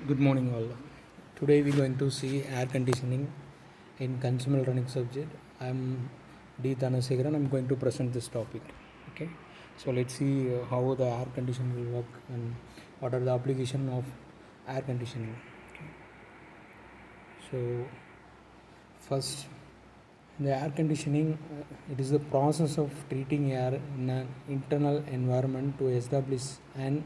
Good morning, all. Today we're going to see air conditioning in consumer electronics subject. I'm D. Thanasegaran. I'm going to present this topic. Okay, so let's see how the air conditioning will work and what are the application of air conditioning. Okay. So first, the air conditioning, it is the process of treating air in an internal environment to establish and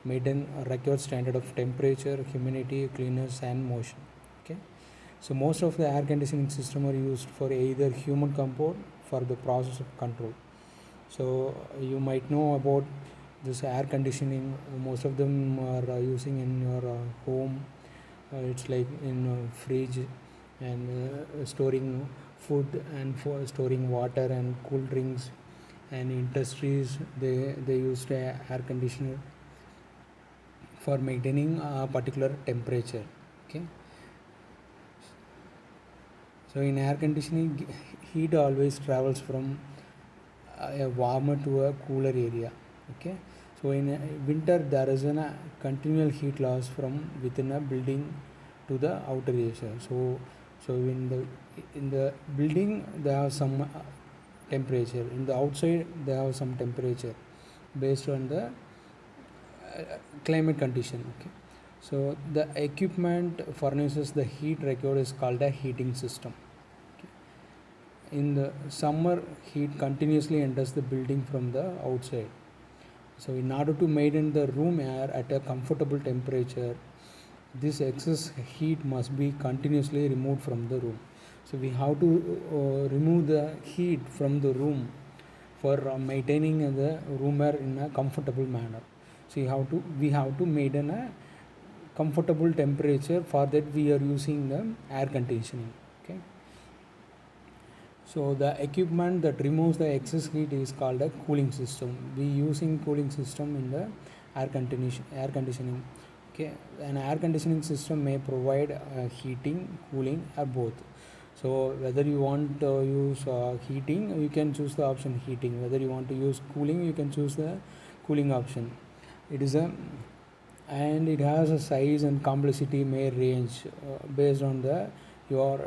maintain a record standard of temperature, humidity, cleanness, and motion. Okay, so most of the air conditioning system are used for either human comfort for the process of control. So you might know about this air conditioning. Most of them are using in your home. It's like in fridge and storing food and for storing water and cool drinks, and industries they use the air conditioner for maintaining a particular temperature. Okay, so in air conditioning, heat always travels from a warmer to a cooler area. Okay, so in winter there is a continual heat loss from within a building to the outer area. So in the building they have some temperature, in the outside they have some temperature based on the climate condition. Okay, so the equipment furnishes the heat required is called a heating system. In the summer, heat continuously enters the building from the outside. So in order to maintain the room air at a comfortable temperature, this excess heat must be continuously removed from the room. So we have to remove the heat from the room for maintaining the room air in a comfortable manner. So we have to maintain a comfortable temperature. For that we are using the air conditioning. Okay, so the equipment that removes the excess heat is called a cooling system. We using cooling system in the air conditioning. Okay, an air conditioning system may provide heating, cooling, or both. So whether you want to use heating, you can choose the option heating. Whether you want to use cooling, you can choose the cooling option. It is a and it has a size and complexity may range based on the your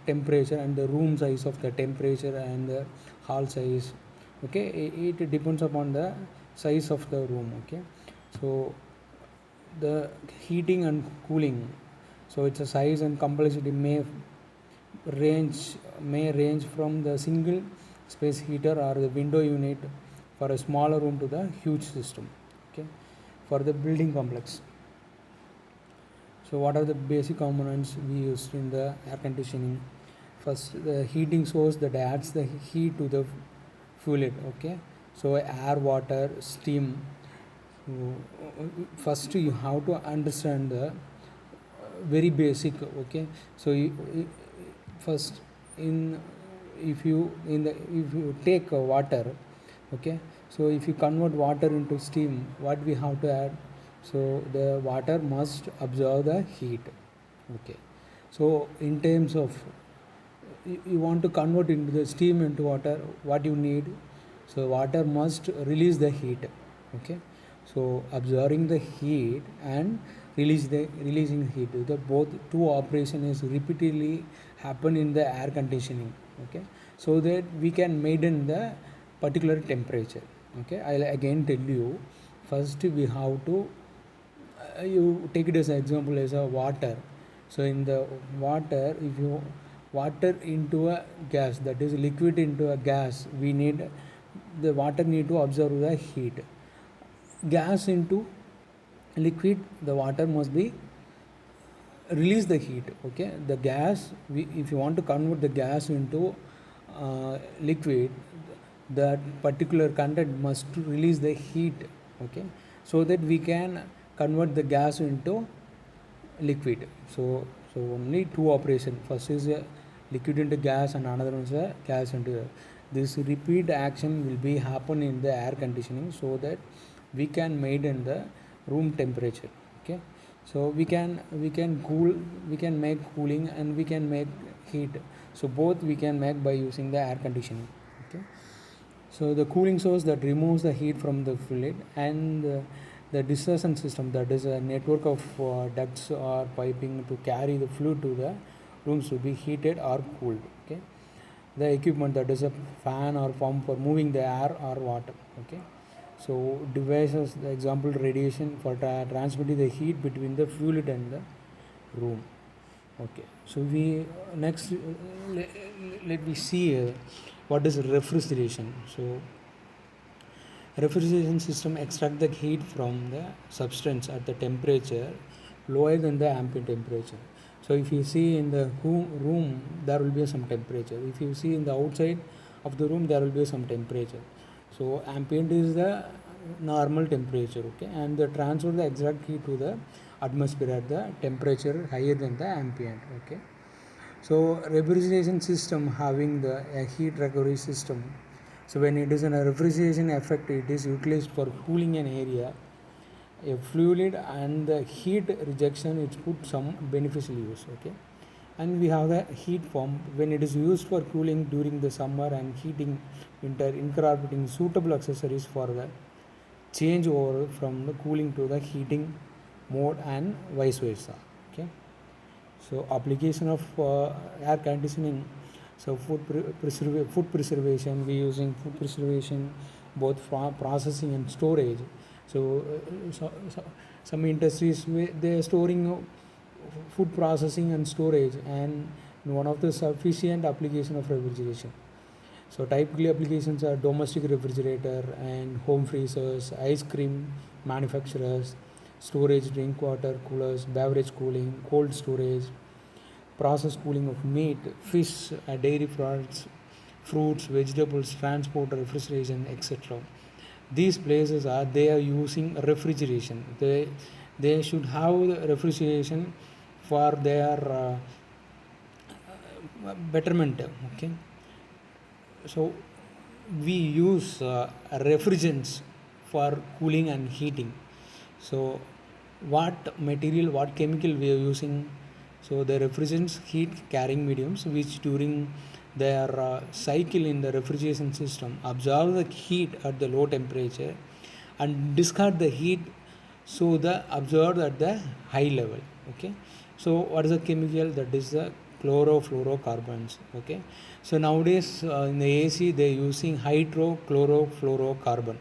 temperature and the room size of the temperature and the hall size. Okay, it depends upon the size of the room. Okay, so the heating and cooling, so its a size and complexity may range from the single space heater or the window unit for a smaller room to the huge system. Okay, for the building complex. So what are the basic components we used in the air conditioning? First, the heating source that adds the heat to the fluid. Okay, so air, water, steam. So, first you have to understand the very basic. Okay, so first in if you take water. Okay, so if you convert water into steam, what we have to add? So the water must absorb the heat. Okay, so in terms of you want to convert into the steam into water, what you need? So water must release the heat. Okay, so absorbing the heat and releasing heat, the both two operation is repeatedly happen in the air conditioning. Okay, so that we can maintain the particular temperature. Okay, I'll again tell you. First we have to you take it as an example as a water. So in the water, if you water into a gas, that is liquid into a gas, we need the water need to absorb the heat. Gas into liquid, the water must be release the heat. Okay, the gas, if you want to convert the gas into liquid, that particular content must release the heat. Okay, so that we can convert the gas into liquid. So only two operation. First is a liquid into gas and another one is a gas into this repeat action will be happen in the air conditioning, so that we can maintain the room temperature. Okay, so we can cool, we can make cooling and we can make heat. So both we can make by using the air conditioning. Okay, so the cooling source that removes the heat from the fluid, and The dispersion system, that is a network of ducts or piping to carry the fluid to the rooms to be heated or cooled. Okay, the equipment, that is a fan or pump for moving the air or water. Okay, so devices, the example radiation for transmitting the heat between the fluid and the room. Okay, so we next let me see what is refrigeration. So refrigeration system extract the heat from the substance at the temperature lower than the ambient temperature. So if you see in the room, there will be some temperature. If you see in the outside of the room, there will be some temperature. So ambient is the normal temperature, okay, and they transfer the exact heat to the atmosphere at the temperature higher than the ambient. Okay, so refrigeration system having the heat recovery system. So when it is in a refrigeration effect, it is utilized for cooling an area, a fluid, and the heat rejection it put some beneficial use. Okay, and we have the heat pump when it is used for cooling during the summer and heating winter, incorporating suitable accessories for the change over from the cooling to the heating mode and vice versa. Okay, so application of air conditioning. So food preservation, we using food preservation both for processing and storage. So, some industries they are storing food processing and storage, and one of the sufficient application of refrigeration. So typically applications are domestic refrigerator and home freezers, ice cream manufacturers, storage, drink water coolers, beverage cooling, cold storage, process cooling of meat, fish, dairy products, fruits, vegetables, transport, refrigeration, etc. These places they are using refrigeration. They should have refrigeration for their betterment. Okay, so we use refrigerants for cooling and heating. So what material, what chemical we are using? So the refrigerants heat carrying mediums which during their cycle in the refrigeration system absorb the heat at the low temperature and discard the heat, so the absorbed at the high level. Okay, so what is the chemical? That is the chlorofluorocarbons. Okay, so nowadays in the AC they are using hydrochlorofluorocarbon.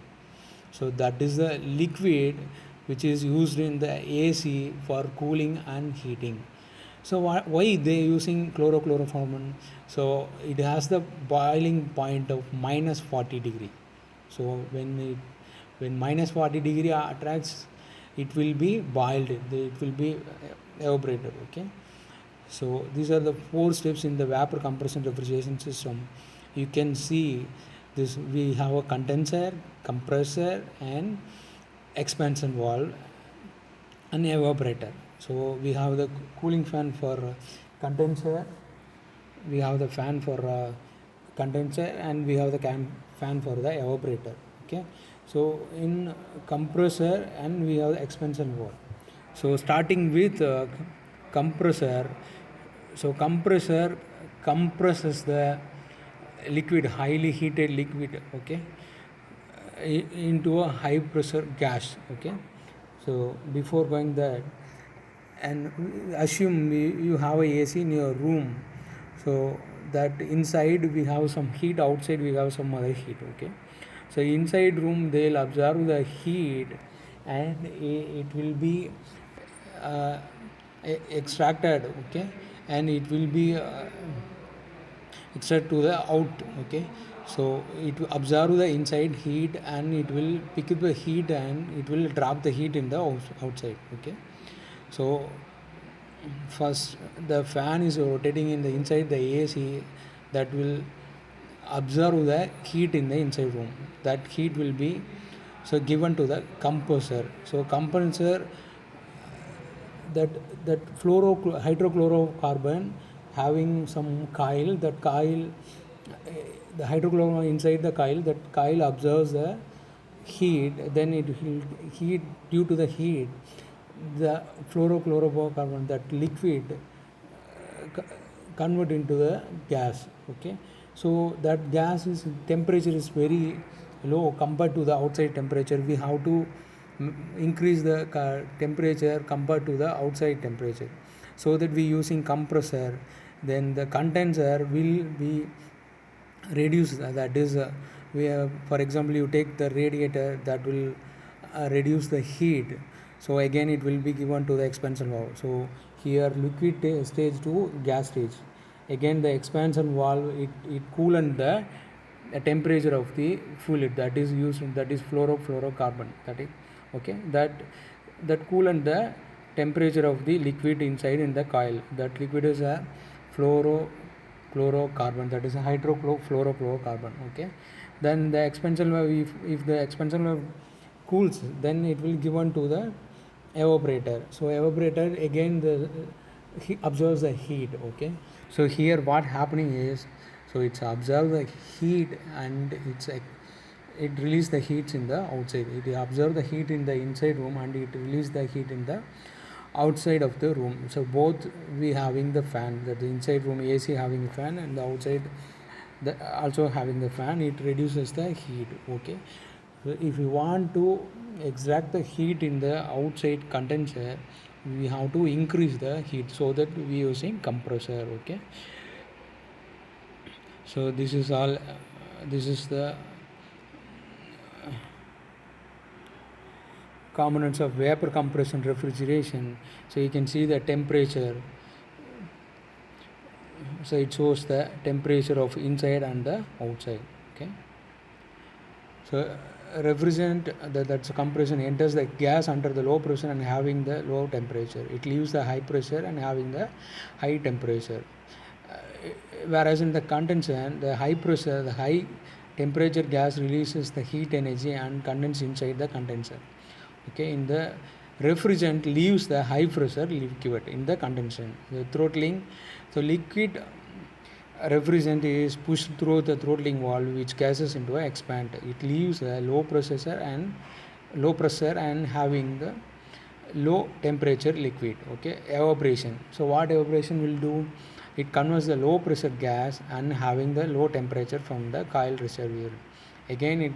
So that is the liquid which is used in the AC for cooling and heating. So why they using chlorofluorocarbon? So it has the boiling point of minus 40 degree. So when minus 40 degree attracts, it will be boiled, it will be evaporated. Okay, so these are the 4 steps in the vapor compression refrigeration system. You can see this, we have a condenser, compressor, and expansion valve and evaporator. So we have the cooling fan for condenser, we have the fan for condenser, and we have the fan for the evaporator. Okay, so in compressor and we have the expansion valve. So starting with compressor. So compressor compresses the liquid, highly heated liquid, okay, into a high pressure gas. Okay, so before going that, and assume you have a AC in your room, so that inside we have some heat, outside we have some other heat. Okay, so inside room they'll absorb the heat and it will be uh, extracted. Okay, and it will be extract to the out. Okay, so it will absorb the inside heat and it will pick up the heat and it will drop the heat in the outside. Okay, so first the fan is rotating in the inside the AC, that will absorb the heat in the inside room. That heat will be so given to the compressor. So compressor, that hydrochlorocarbon having some coil, that coil, the hydrochlorocarbon inside the coil, that coil absorbs the heat, then it will heat, due to the heat the fluorochlorocarbon, that liquid convert into the gas. Okay, so that gas is temperature is very low compared to the outside temperature. We have to increase the temperature compared to the outside temperature, so that we using compressor, then the condenser will be reduced. That is we have, for example, you take the radiator, that will reduce the heat, so again it will be given to the expansion valve. So here liquid stage to gas stage, again the expansion valve, it coolant the temperature of the fluid that is used, that is fluorocarbon, that is okay, that coolant the temperature of the liquid inside in the coil. That liquid is a fluorocarbon, that is a hydrofluorocarbon. Okay, then the expansion valve, if the expansion valve cools, then it will given to the evaporator. So evaporator again the he absorbs the heat. Okay, so here what happening is, so it's absorb the heat and it release the heat in the outside. It absorb the heat in the inside room and it release the heat in the outside of the room. So both we having the fan, that the inside room AC having a fan and the outside also having the fan, it reduces the heat. Okay, so if you want to extract the heat in the outside condenser, we have to increase the heat, so that we using compressor. Okay, so this is all, this is the components of vapor compression refrigeration. So you can see the temperature, so it shows the temperature of inside and the outside. Okay, so refrigerant, that's a compression, enters the gas under the low pressure and having the low temperature. It leaves the high pressure and having the high temperature. Whereas in the condenser, the high pressure, the high temperature gas releases the heat energy and condenses inside the condenser. Okay, in the refrigerant leaves the high pressure liquid in the condenser. The throttling, so liquid refrigerant is pushed through the throttling valve, which gases into a expand. It leaves a low pressure and having the low temperature liquid. Okay, evaporation. So what evaporation will do? It converts the low pressure gas and having the low temperature from the coil reservoir. Again it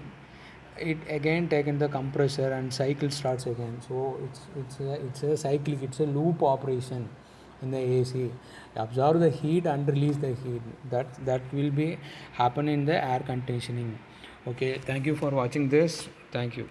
again taken the compressor and cycle starts again. So it's a cyclic, it's a loop operation in the AC. Absorb the heat and release the heat. That will be happen in the air conditioning. Okay, thank you for watching this. Thank you.